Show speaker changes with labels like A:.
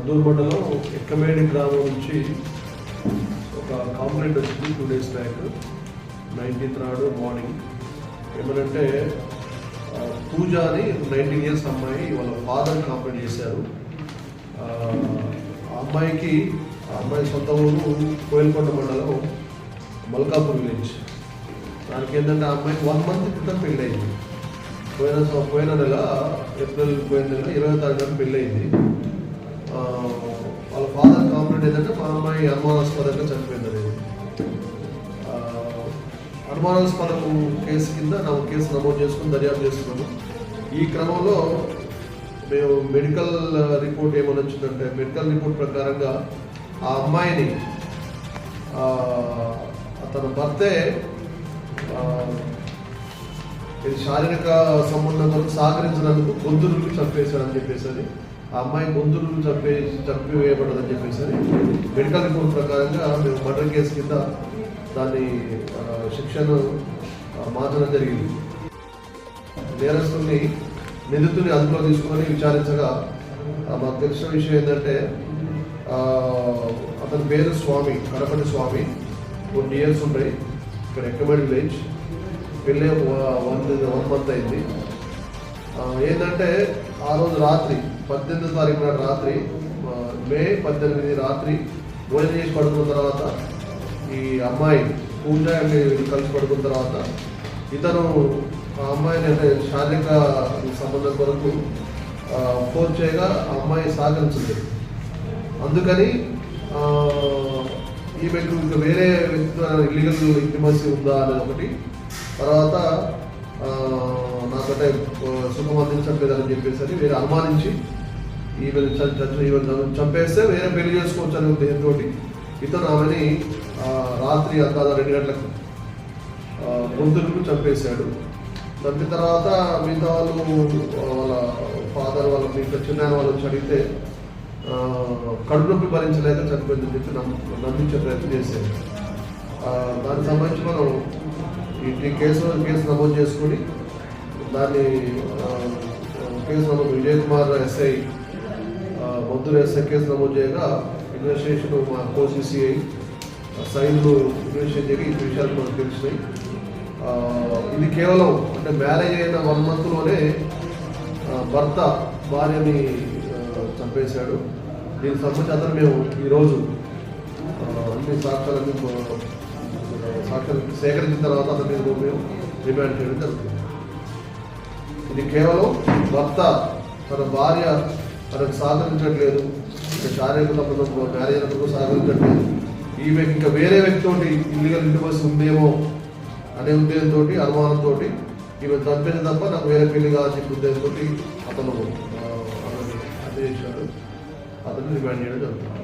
A: మద్దూరు మండలం ఎక్కమేడి గ్రామం నుంచి ఒక కంప్లైంట్ వచ్చింది 2 days బ్యాక్. 19th నాడు మార్నింగ్ ఏమనంటే పూజ అని 19 years అమ్మాయి వాళ్ళ ఫాదర్ కంప్లైంట్ చేశారు. ఆ అమ్మాయి సొంత ఊరు కోయిలకొండ మండలం మల్కాపూర్ విలేజ్. దానికి ఏంటంటే ఆ అమ్మాయికి 1 month క్రితం పెళ్ళి అయింది. పోయిన నెల ఏప్రిల్ 20వ తారీఖున పెళ్ళి అయింది. వాళ్ళ ఫాదర్ కంప్లైంట్ ఏంటంటే మా అమ్మాయి అనుమానాస్పదంగా చనిపోయింది అనేది. అనుమానాస్పదం కేసు కింద కేసు నమోదు చేసుకుని దర్యాప్తు చేస్తున్నాము. ఈ క్రమంలో మేము మెడికల్ రిపోర్ట్ ఏమని వచ్చిందంటే, మెడికల్ రిపోర్ట్ ప్రకారంగా ఆ అమ్మాయిని అతని భర్తే ఇది శారీరక సంబంధంతో సహకరించినందుకు గొంతులు చంపేశాడని చెప్పేసి, ఆ అమ్మాయి గొంతులు చంపివేయబడదని చెప్పేసి మెడికల్ రిపోర్ట్ ప్రకారంగా మేము మర్డర్ కేసు కింద దాన్ని శిక్షను మార్చడం జరిగింది. నేరస్తుల్ని నిందితుని అదుపులో తీసుకొని విచారించగా మాకు తెలిసిన విషయం ఏంటంటే, అతని పేరు స్వామి, కడపటి స్వామి. 20 years ఉంటాయి. ఇక్కడ ఎక్కమేడి విలేజ్. పెళ్ళి 1 month అయింది. ఏంటంటే ఆ రోజు రాత్రి 18వ తారీఖు నాడు రాత్రి, మే 18 రాత్రి భోజనం చేసి పడుకున్న తర్వాత ఈ అమ్మాయి పూజ కలిసి పడుకున్న తర్వాత ఇతను ఆ అమ్మాయిని అంటే శారీరక సంబంధం కొరకు ఫోన్ చేయగా ఆ అమ్మాయి సహకరించింది. అందుకని ఈమెకు ఇంకా వేరే వ్యక్తితో ఇల్లీగల్ ఇంటిమసీ ఉందా అనేది ఒకటి. తర్వాత నాకంటే సుఖం అందించట్లేదని చెప్పేసి వేరే అనుమానించి ఈమెను చంపేస్తే వేరే పెళ్లి చేసుకోవచ్చు అనే ఉద్దేశంతో ఇతను ఆమెని రాత్రి అందాదా 2 గంటలకు గొంతులకు చంపేశాడు. చంపిన తర్వాత మిగతా వాళ్ళ ఫాదర్ వాళ్ళ మిగతా చిన్న వాళ్ళు వచ్చి అడిగితే కడుపు నొప్పి భరించలేక చనిపోయిందని చెప్పి నమ్మించే ప్రయత్నం చేశారు. దానికి సంబంధించి మనం ఈ కేసు నమోదు చేసుకుని దాన్ని కేసు నమోదు Vijay Kumar SI Madduru SI case నమోదు చేయగా ఇన్వెస్టిగేషన్ మా కోసిసిఐ సైన్లు ఇన్వెస్టిగేషన్ చేయగా ఈ విషయాలు మనకు తెలిసినాయి. ఇది కేవలం అంటే మ్యారేజ్ అయిన 1 monthలోనే భర్త భార్యని చంపేశాడు. దీనికి సంబంధించి అతను మేము ఈరోజు అన్ని సాక్ష్యాలు సేకరించిన తర్వాత అతని మేము రిమాండ్ చేయడం జరుగుతుంది. ఇది కేవలం భర్త తన భార్య తనకు సహకరించట్లేదు, శారీరక సంబంధం మ్యారేజ్ అయినప్పుడు సహకరించట్లేదు, ఈమె ఇంకా వేరే వ్యక్తితో ఇల్లీగల్ ఇంటిమసీ ఉందేమో అనే ఉద్దేశంతో అనుమానంతో ఈమె చంపేది తప్ప నాకు వేరే పెళ్లి కావాల్సిన ఉద్దేశంతో అతను హత్య చేశాడు. అతన్ని రిమాండ్ చేయడం జరుగుతుంది.